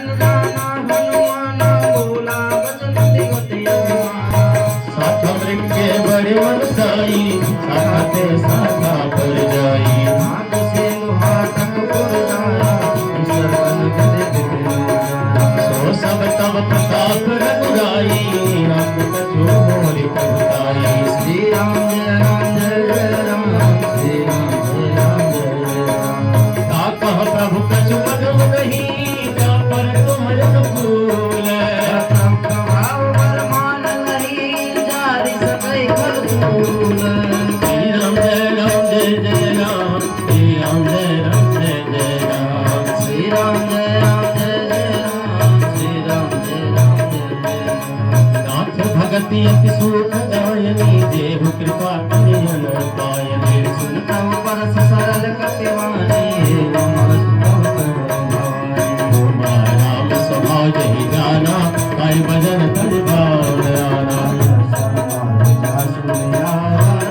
जन जाना हनुमान बोला बचन दिगत साथा मृग के बड़े मन साई साथा ते साथा पर जाई हाथ से लोहा तक पुर जाया ईश्वर बन गए सो सब तब प्रताप रघुराई राम कछु मोरि प्रभुताई श्री राम जय राम जय जय राम श्री राम जय राम जय जय राम ता कह प्रभु कछु मधु नहीं जा पर तुम अनुकूल प्रथम प्रभाव बलमान नहीं जारी सकै फल फूल श्री राम जय राम जय जय राम श्री राम जय राम जय जय राम श्री राम जय राम जय जय राम श्री राम जय राम जय जय राम नाथ भगति अति सुख दायनी देव कृपा करियन पायनी सुनतम परस सरल कपिवाणी नमस्तम करो राम स्वभाव जहि जाना पाई भजन तज भाव आना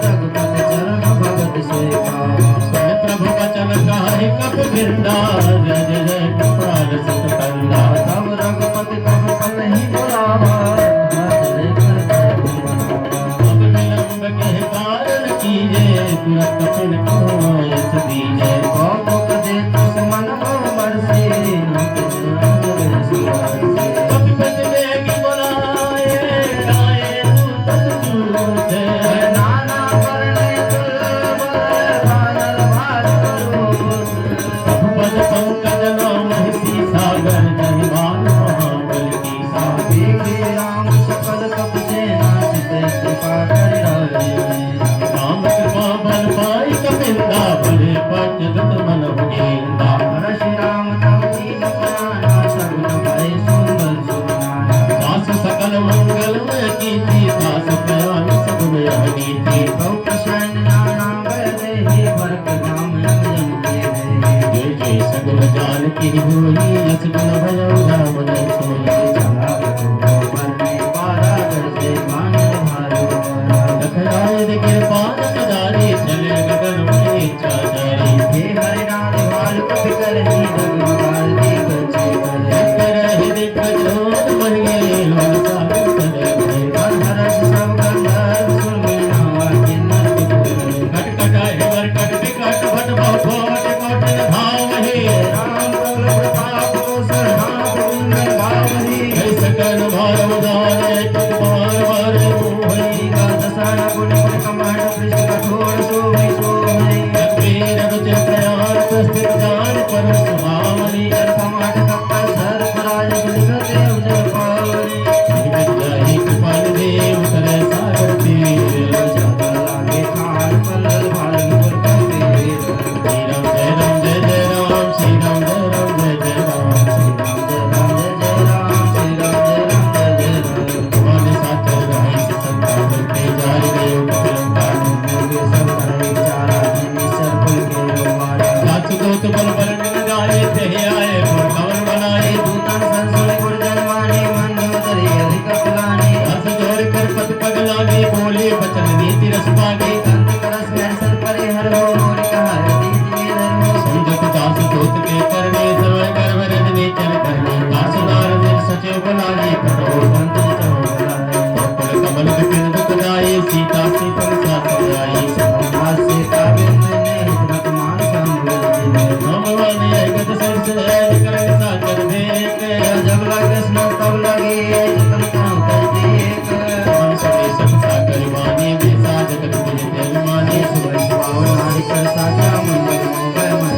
रघुपति चरण भगत सेवा सुन प्रभु वचन कहे कप बिंदा जय जय जय कृपाल सत कंदा तब रघुपति कह कलहि बुलावा हाथ लेकर अब विलंब के कारण कीजे तुरंत पिन को यश दीजे कौतुक देख मन बरसे कपिपति बेगी बुलाए गाए दूत दूत नाना करने भाजल भाज करो पद पंकज नाम हिसी सागर जहिवान महाबल की साथी देखे राम सकल कप सेना चिते कृपा कर राम कृपा बल पाई कपिंदा बले पंचदत मन गेंदा हर्ष राम तब दीन प्राणा सगुन भय सुंदर सुनाना दास सकल मंगल में कीर्ति दास प्यान सगुन यह नीति कौ प्रसन्न नाना भय देहि भरत नाम जन के जय जय सगुन जान की होई यस गुण भयो राम जय सोई चला पर में पारा कर से मान भारो लखराय के पान सदारी चले गगन में चाचारी हे हरि नाथ भाल कपि करहि जगमगाल दीप छे कर हृदय प्रचोद मन गे लोल सागर करे कर हरस सब गंधर्व सुन मीना वाक्य नर कट कटाय वर कट विकट भट बहु कोट कोट भाव हे राम प्रभु प्रताप को सरनाथ बिंद गावहि जय सकल भार उदार तत बार बार मोहि का दशहरा गुण गुण कमांड कृष्ण कठोर सोहि सोहि वीर रुचि प्रयाण स्थित जान पर सुहावनी कमाट कपल सर पराज गुण देव जय पावनि विद्याहि कृपाल देव करे सागर तीर जंगल लागे खान पलल भाल गुर कबीर श्री राम जय राम जय जय राम श्री राम जय राम जय जय राम श्री राम जय राम जय जय राम श्री राम जय राम जय जय राम भगवान साचर रहे संता करते जाय गए उपलंका योगे सब करे चारा निसर कुल के मारा साच दोत बल बलन गाए ते आए और कवन बनाए दूतन संसुल गुर जन्माने मंदोदरी अधिक कलाने हस जोड़ कर पद पग लागे बोले बचन नीति रस पागे कंत करस कैसर परे हर हो मोर कहा दीत में धर्म समझत दास दोत के करने समय गर्भ रजनी चल करने दास नारद सचिव बुलाए करो कंत तो बुलाए पकड़ कमल बिपिन दुखदाई सीता सीतल साथ आई हाथ से काबिल ने हिजरत मान संभल भगवान जगत संसद करन साचर देख जब लगे स्नो तब लगे जतन करो कर देख मन सभी संता करवानी बेसा जगत के दिल माने सुबह सुबह नारी कर साजा मंगल मंगल मन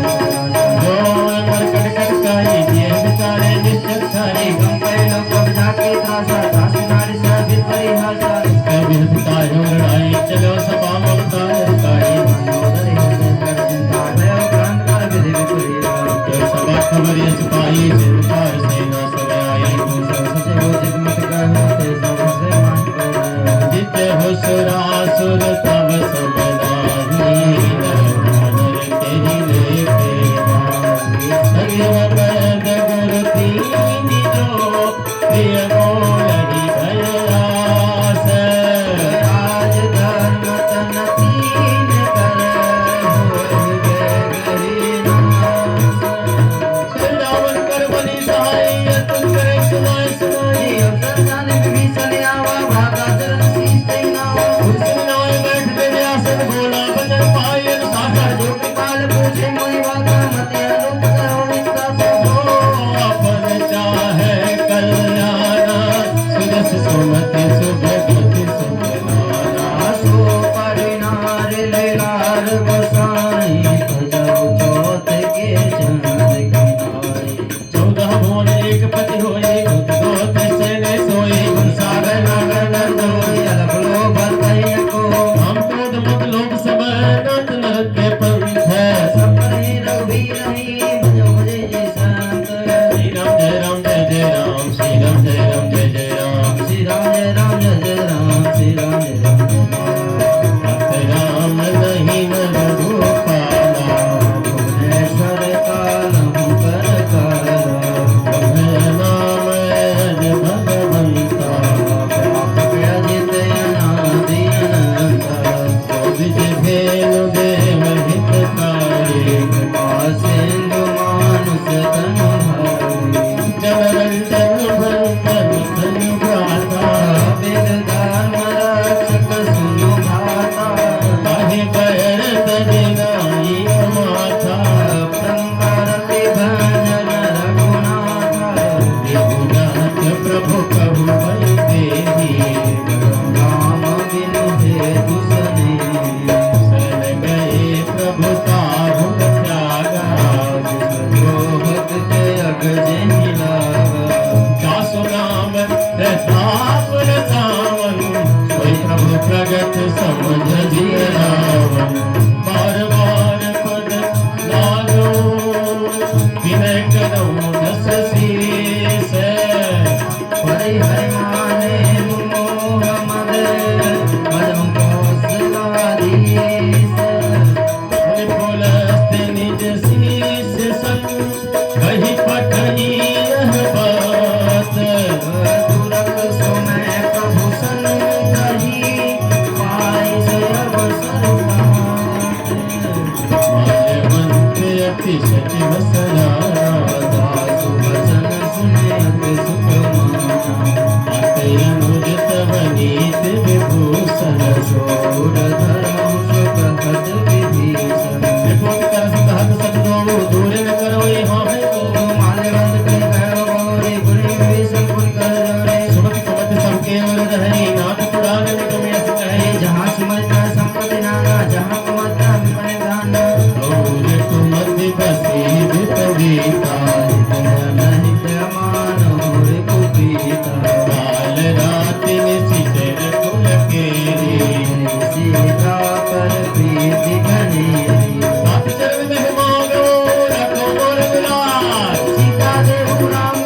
जो मन कट कट काई ये बिचारे निश्चल थारे गम पे लोग कब जाके त्रासा दास नारी से भीतरी हासा इसका विरता हो लड़ाई चलो सभा ममता रताई मंदोदरी हृदय कर चिंता भयो प्राण कर विधि विपरीत जो सभा खबर ये सिपाही सिरपार सेना सगाई सचे हो जगमत कहो ते सब से मान कर जित्य हो सुरासुर तब समदाही नर तेरी लेके सगव पद गुरु दीनी जो प्रिय मोलहि भयलास राज धर्म तन तीन कर होय गे गरीना रावण कर बलि सहाय जगत समझ जिय रावण बार बार पद लालो विनय करो दस शीस परि हरि माने मोह मद परम कौशलाधीश पुलस्त निज शीस संग कही पठनी यह बात तुरत समय प्रभु सन कही पाई से अवसर माल्यवंत अति सचिव सरारा दासु वचन सुने अति सुख माना अनुज तव नीत विभूषण शोर धर्म सुख खत विभीषण त्रिपुट कर सुतहत सतगो दूर न करो यहाँ है तो माल्यवंत के भैरव गौरी गुणी विभीषण पुन कर जोरे सुमति कुमति सब केवल रहनी नाथ पुराण निगम यस कहे जहाँ सुमरता संपत्ति नाना जहाँ कुमरता विपणि दाना और कुमति बसी विपरीता नित्य मानोर कुपीता काल रात निशिचर कुल केरी सीता पर प्रीति घनेरी सात चरण में मांगो रखो मोर विलास सीता देव राम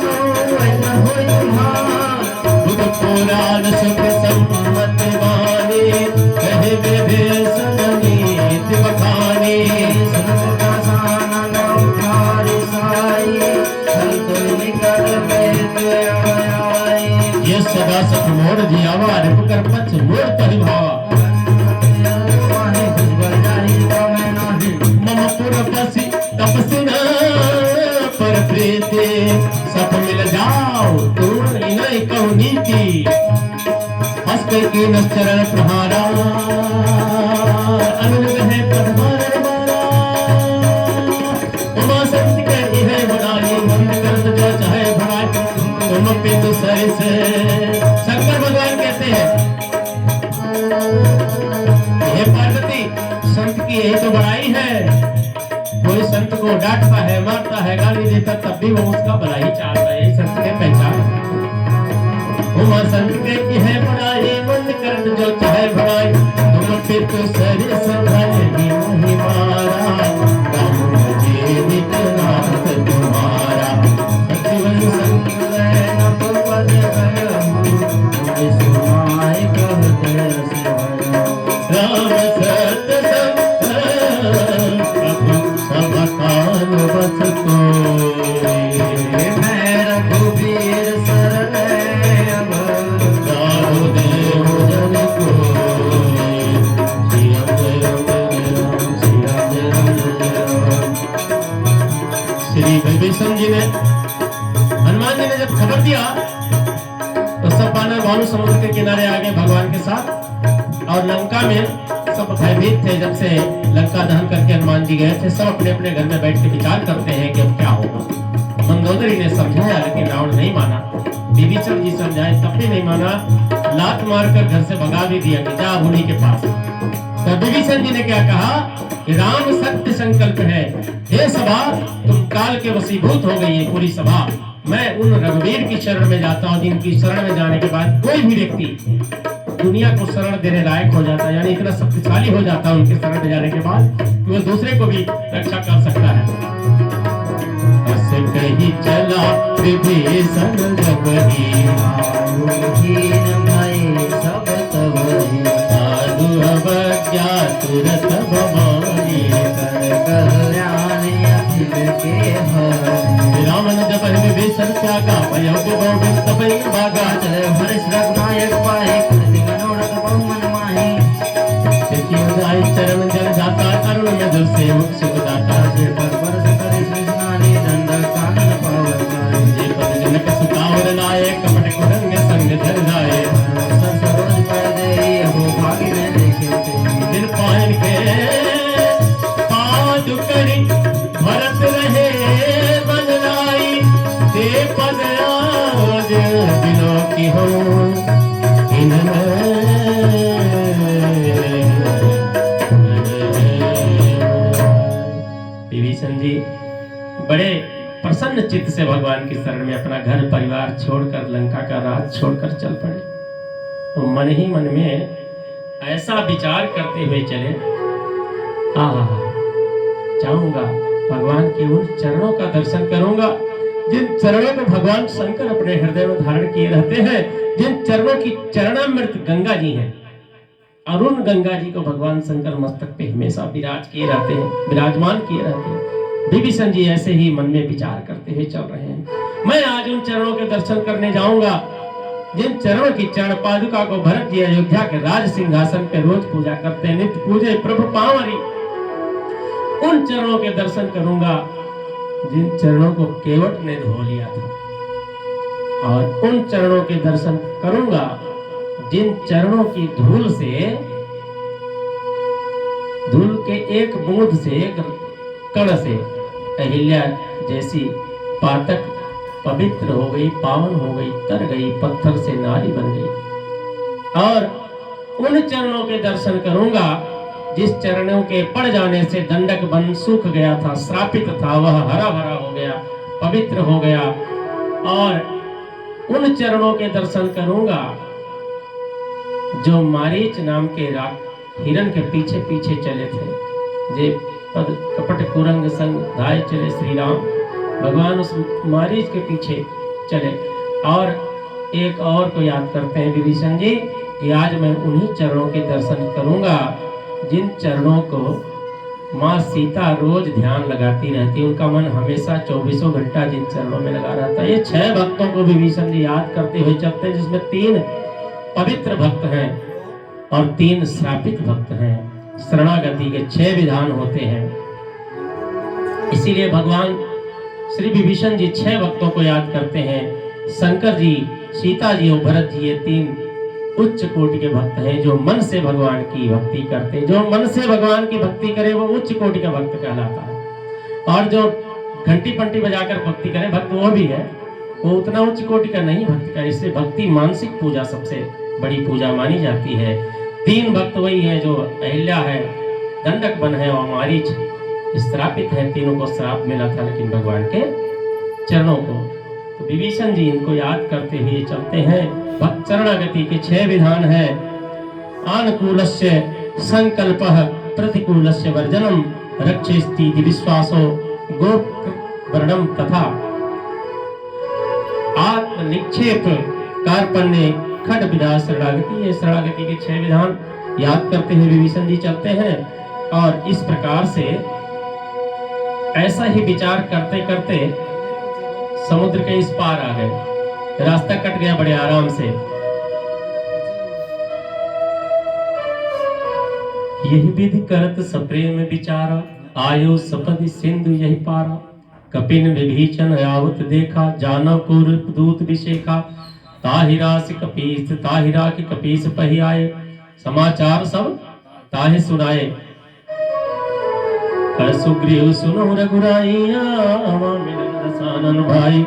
न होय तुम्हार बुध पुराण सुख सम्मत वाणी कहे विभीषण नीति बखानी सनमुखा सानन उठारी साई हल तुल निकट वेद आई ये सदा सत मोर जियावा रिपुकर पछ मोर तहि भावा माने खुजबल जाहि तो मैं नाही मम पुर पसी तपसिना पर प्रीति सब मिल जाओ तू इनय कहु नीति हंस कर की चरण प्रहारा अनुज है पद्मार मारा उमा शक्ति कही है बनाई मंद करत जो चाहे भराए तुम पितु सरिस शंकर भगवान कहते हैं हे पार्वती संत की यही तो बड़ाई है कोई संत को डांटता है मारता है गाली देता तब भी वो उसका भला ही चाहता है यही संत के पहचान उमा संत के की है बड़ाई मंद कर जो चाहे भलाई तुम पितु सरिस भले ही मारा राम जी निकनाथ तुम्हारा सचिवन संत न तो पद कहूँ सुनाए कहते राम सत संग प्रभु सब कान बस कोई मैं रघुवीर शरण अब दारु देव जन कोई श्री राम जय राम श्री विभीषण जी ने हनुमान जी ने जब खबर दिया तो सब बानर भानु समुद्र के किनारे आ गए भगवान के साथ और लंका में सब भयभीत थे। जब से लंका दहन करके हनुमान जी गए थे सब अपने अपने घर में बैठ के विचार करते हैं कि अब क्या होगा। मंदोदरी ने समझाया लेकिन रावण नहीं माना, विभीषण जी समझाए तब भी नहीं माना, लात मारकर घर से भगा भी दिया कि जा मुनि के पास। तो विभीषण जी ने क्या कहा कि राम सत्य संकल्प है, हे सभा तुम काल के वशीभूत हो गई है पूरी सभा। मैं उन रघुवीर की शरण में जाता हूँ जिनकी शरण में जाने के बाद कोई भी व्यक्ति दुनिया को शरण देने लायक हो जाता है, यानी इतना शक्तिशाली हो जाता है उनके शरण में जाने के बाद कि वो दूसरे को भी रक्षा कर सकता है। ऐसे कहीं चला विभीषण जबही सब तवही साधु अवज्ञा तुरत भवानी कल्याण अखिल के हरि रावण जब विभीषण त्यागा भयो बहु तबई भागा चले हर्ष रघुनायक पाए कृति मनोरथ बहु मन माही देखियो जाई चरण जल जाता अरुण में जल से सुख दाता जे पर बरस करे सृजनानी दंड कानन पावन माही जे पद जनक सुतावर लाए कपट कुरंग संग धर जाए सरोज पर दे हो भागी में देखे ते दिन पायन के पाद करी भरत रहे बदलाई दे पद आज दिलो की हो विभीषण जी बड़े प्रसन्न चित्त से भगवान की शरण में अपना घर परिवार छोड़कर लंका का राज छोड़कर चल पड़े। तो मन ही मन में ऐसा विचार करते हुए चले, आहा, जाऊंगा भगवान के उन चरणों का दर्शन करूंगा जिन चरणों को भगवान शंकर अपने हृदय में धारण किए रहते हैं, जिन चरणों की चरणामृत गंगा जी हैं। और उन गंगा जी को भगवान शंकर मस्तक पे हमेशा विराज किए रहते हैं, विराजमान किए रहते हैं। विभीषण जी ऐसे ही मन में विचार करते हुए चल रहे हैं। मैं आज उन चरणों के दर्शन करने जाऊंगा जिन चरणों की चरण पादुका को भरत जी अयोध्या के राज सिंहासन पे रोज पूजा करते हैं, नित्य पूजे प्रभु पावरी। उन चरणों के दर्शन करूंगा जिन चरणों को केवट ने धो लिया था, और उन चरणों के दर्शन करूंगा जिन चरणों की धूल के एक बूंद से, एक कण से अहिल्या जैसी पातक पवित्र हो गई, पावन हो गई, तर गई, पत्थर से नारी बन गई। और उन चरणों के दर्शन करूंगा जिस चरणों के पड़ जाने से दंडक वन सूख गया था, श्रापित था, वह हरा भरा हो गया, पवित्र हो गया। और उन चरणों के दर्शन करूंगा जो मारीच नाम के हिरण के पीछे पीछे चले थे, जे पद कपट कुरंग संग धाय चले श्री राम। भगवान उस मारीच के पीछे चले। और एक और को याद करते हैं विभीषण जी कि आज मैं उन्हीं चरणों के दर्शन करूंगा जिन चरणों को माँ सीता रोज ध्यान लगाती रहती, उनका मन हमेशा 24 घंटा जिन चरणों में लगा रहता है। ये 6 भक्तों को विभीषण जी याद करते हुए चलते हैं, जिसमें 3 पवित्र भक्त हैं और 3 श्रापित भक्त हैं। शरणागति के 6 विधान होते हैं। इसीलिए भगवान श्री विभीषण जी 6 भक्तों को याद करते हैं। शंकर जी, सीता जी और भरत जी, ये 3 उच्च कोटि के भक्त हैं जो मन से भगवान की भक्ति करते हैं। जो मन से भगवान की भक्ति करे वो उच्च कोटि का भक्त कहलाता है। और जो घंटी पंटी बजाकर भक्ति करे भक्त, वो भी है, वो उतना उच्च कोटि का नहीं भक्त का। इसलिए भक्ति मानसिक पूजा सबसे बड़ी पूजा मानी जाती है। 3 भक्त वही है जो अहिल्या है, दंडक वन है और मारीच श्रापित है। तीनों को श्राप मिला था लेकिन भगवान के चरणों को। तो विभीषण जी इनको याद करते हुए चलते हैं। भक्त चरणागति के 6 विधान है। आनुकूलस्य संकल्पः प्रतिकूलस्य वर्जनम रक्षेस्ति विश्वासो गोवर्णम तथा आत्मनिक्षेप कार्पण्य खड विधा शरणागति। ये शरणागति के 6 विधान याद करते हुए विभीषण जी चलते हैं। और इस प्रकार से ऐसा ही विचार करते करते समुद्र के इस पार आ गए। रास्ता कट गया बड़े आराम से। यही विधि करत सप्रेम विचारा, आयो सपदि सिंधु यही पारा। कपिन विभीषण आवत देखा, जानव कुरूप दूत विशेखा। ताहिरा से कपीस, ताहिरा के कपीस पही आए, समाचार सब ताहि सुनाए। कर सुग्रीव सुनो रघुराइया, मिलन दसानन भाई।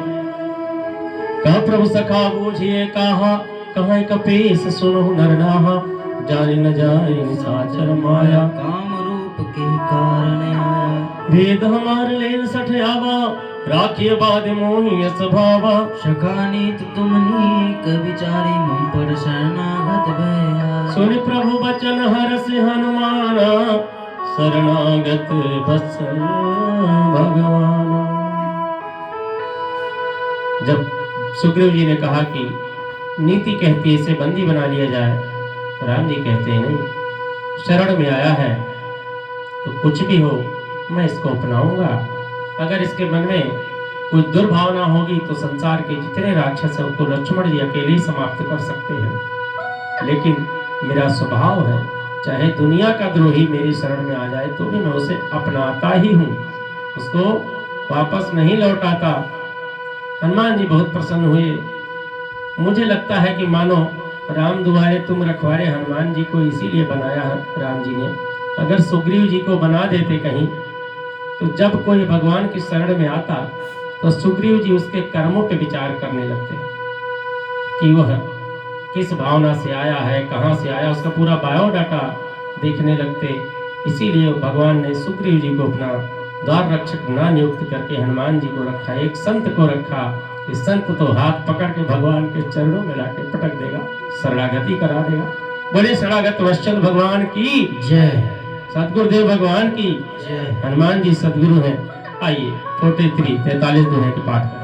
कह प्रभु सखा बूझिए कहा, कहाँ कपीस सुनो नरनाहा। जाने न जाए साचर माया, काम रूप के कारण आया। भेद हमार लेन सठ आवा, राखिय बाद मोहि स्वभावा। शकानीत तुमनी कविचारी, मुम पर शरणागत भया। सुन प्रभु बचन हरस हनुमाना, शरणागत बस भगवान। जब सुग्रीव जी ने कहा कि नीति कहती है इसे बंदी बना लिया जाए, राम जी कहते हैं नहीं, शरण में आया है तो कुछ भी हो मैं इसको अपनाऊंगा। अगर इसके मन में कोई दुर्भावना होगी तो संसार के जितने राक्षस हैं उनको लक्ष्मण जी अकेले ही समाप्त कर सकते हैं। लेकिन मेरा स्वभाव है, चाहे दुनिया का द्रोही मेरी शरण में आ जाए तो भी मैं उसे अपनाता ही हूँ, उसको वापस नहीं लौटाता। हनुमान जी बहुत प्रसन्न हुए। मुझे लगता है कि मानो राम दुआरे तुम रखवारे हनुमान जी को इसीलिए बनाया है राम जी ने। अगर सुग्रीव जी को बना देते कहीं तो जब कोई भगवान की शरण में आता तो सुग्रीव जी उसके कर्मों पे विचार करने लगते कि वह किस भावना से आया है, कहाँ से आया, उसका पूरा बायोडाटा देखने लगते। इसीलिए भगवान ने सुग्रीव जी को अपना द्वार रक्षक ना नियुक्त करके हनुमान जी को रखा, एक संत को रखा। इस संत तो हाथ पकड़ के भगवान के चरणों में लाके पटक देगा, शरणागति करा देगा। बड़े शरणागत वत्सल भगवान की जय। सतगुरुदेव भगवान की जय। हनुमान जी सदगुरु हैं। आइए 43 43 दोहे के पाठ करें।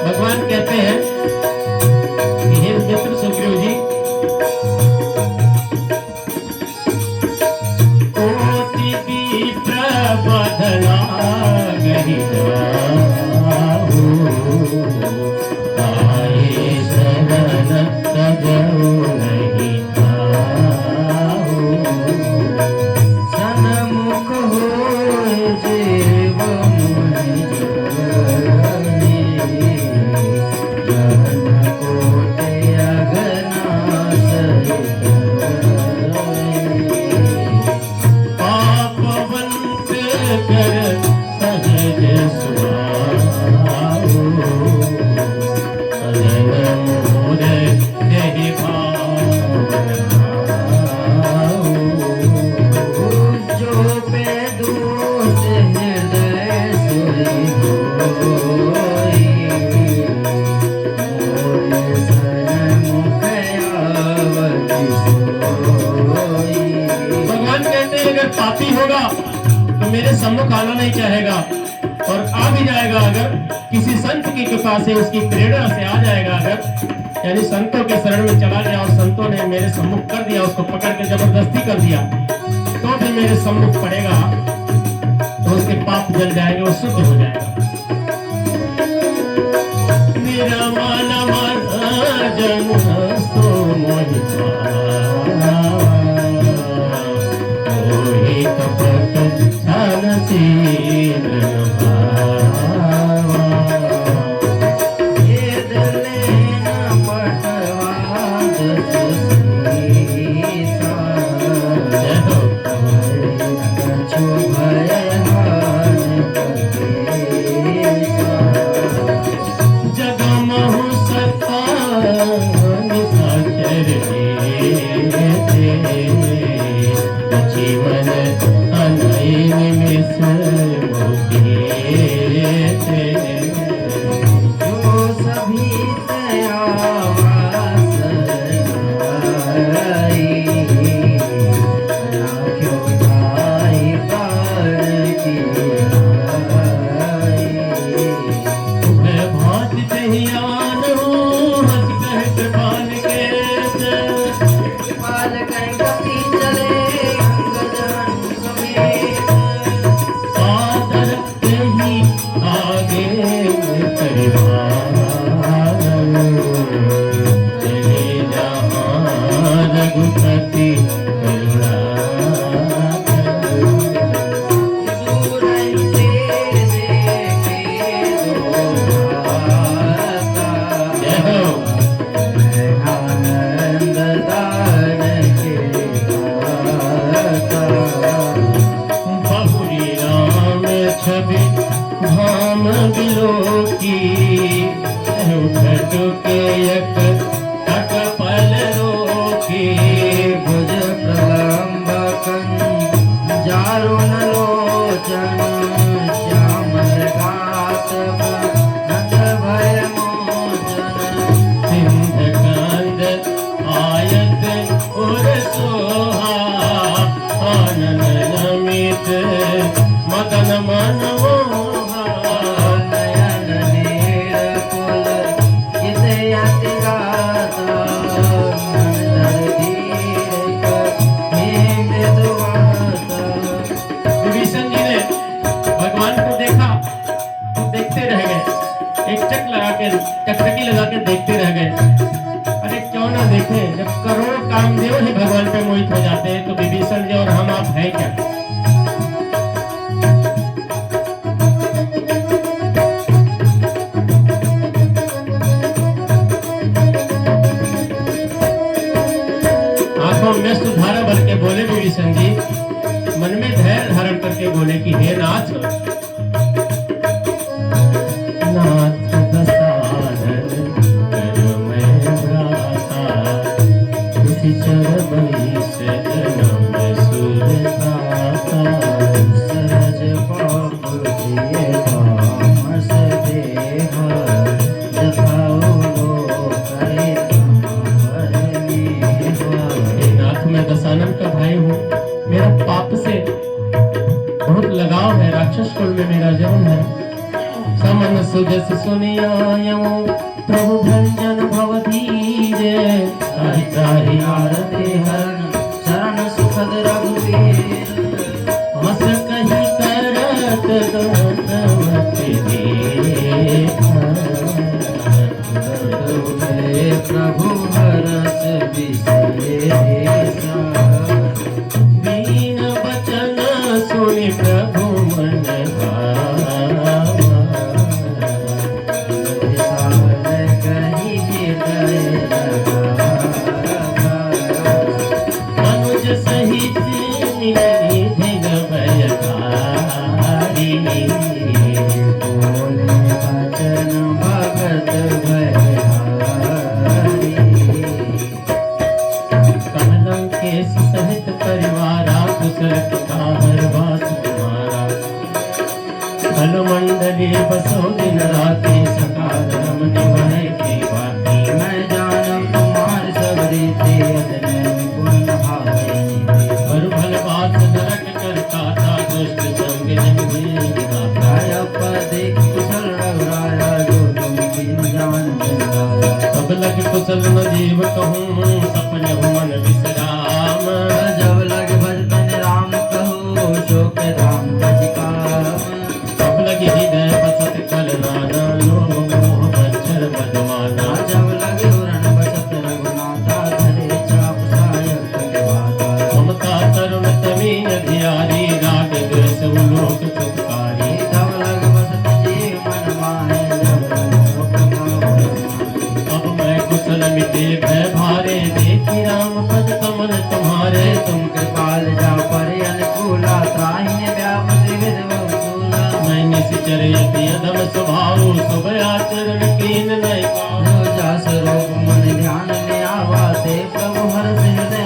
भगवान कहते हैं कि हे मित्र सुग्रीव जी, कोटि विप्र बदला गहि जाहु, आए शरण तजहु नहीं खाहु। सन्मुख होय जीव मुनि जनी, जन कोटि अगना सहित। पापवंत कर सहज सुभाहु, सजन मोर देहि भावन भाहु। जो बेदूत हृदय सोई होई, मोर सन्मुख आवति सोई। भगवान कहते हैं अगर पापी होगा तो मेरे सम्मुख आना नहीं चाहेगा, और आ भी जाएगा अगर किसी संत की कृपा से, उसकी प्रेरणा से आ जाएगा अगर, यानी संतों के शरण में चला गया और संतों ने मेरे सम्मुख कर दिया, उसको पकड़ के जबरदस्ती कर दिया, तो भी मेरे सम्मुख पड़ेगा तो उसके पाप जल जाएंगे, वो शुद्ध हो जाएगा। मेरा मन जन सो मोहि मोहि कपट छल शील भावा। भेद लेना पटवाद सुसीसा, जय हो। कछु भय हानि कपीसा। जगमहु सता निशाचर हेते, जीवन अनय निमिष मोहिते। जो सभी तयावास आई, राख्यो भाई प्राण की आई। मैं भात दहियान हूँ, हंस कह कृपान के पाल कर कपी चले अंगद हंस समेत। सादर ही आगे परिवार, चले जहाँ रघुपति करुणा। दूर तेरे देखे दो भाता, जय हो। आनंद दान के दाता। बहुरी राम छवि धाम बिलोकी, उठ के एक तक पल रोकी। भुज प्रलंबकन जारुण लोचन, श्यामल घात नत भय मोचन। सिंध कांद आयत उर सोहा, आनन नमित मदन मनमोहा। नयन नीर कुल कित यति गाता, मन धर धीर कर हे मृदुवाता। विभीषण जी ने भगवान को देखा तो देखते रह गए, एक चक लगा के टकटकी लगा के देखते रह गए। अरे क्यों ना देखे, जब करोड़ों कामदेव ही भगवान पे मोहित हो जाते हैं तो विभीषण जी और हम आप है क्या। आंखों में सुधारा भर के साधु जस सुनि आयो प्रभु भंजन भव धीरे ताहि ताहि आरती हरण शरण सुखद रघुवीर हस कही करत दंडवत देखा प्रभु हरस विशेषा दीन वचन सुनि प्रभु मन भावा कही हृदय लगावा। अनुज सहित निधि भयकारी बोले वचन भगत भयहारी कमलं केश सहित परिवारा कुशल पितामह वास तुम्हारा फल मंडली बसो दिन राति सकाल रमन वह की बाती मैं जानम तुम्हार सब रीति अतने निपुण भावे पर भल बात नरक करता था दुष्ट संग जन दिखाता राया पदिक कुशल रघुराया जो तुम बिन जान जंगाया अब लग कुशल न जीव कहूँ सपने हो मन विश्राम जब लग भजन राम कहो शोक राम भज काम अब लग हृदय बसत कल नाना लोभ मोह मच्छर मधुमाना जब लगे उरन बसत रघुनाथा धरे चाप सायक निवाता ममता तरुण तमी अधियारी राग द्वेष लोक सुखकारी जब लग बसत जीव मन माहे जब लग शोक काहू अब मैं कुशल मिटे भय भारे देखी राम पद कमल तुम्हारे तुम कृपाल जा पर अनुकूला त्राहिन व्याप त्रिविध बहुसूला मैं निश्चर यति अधम स्वभाव शुभ आचरण कीन नहीं पाऊं जो जा स्वरूप मन ध्यान में आवा ते प्रभु हर हृदय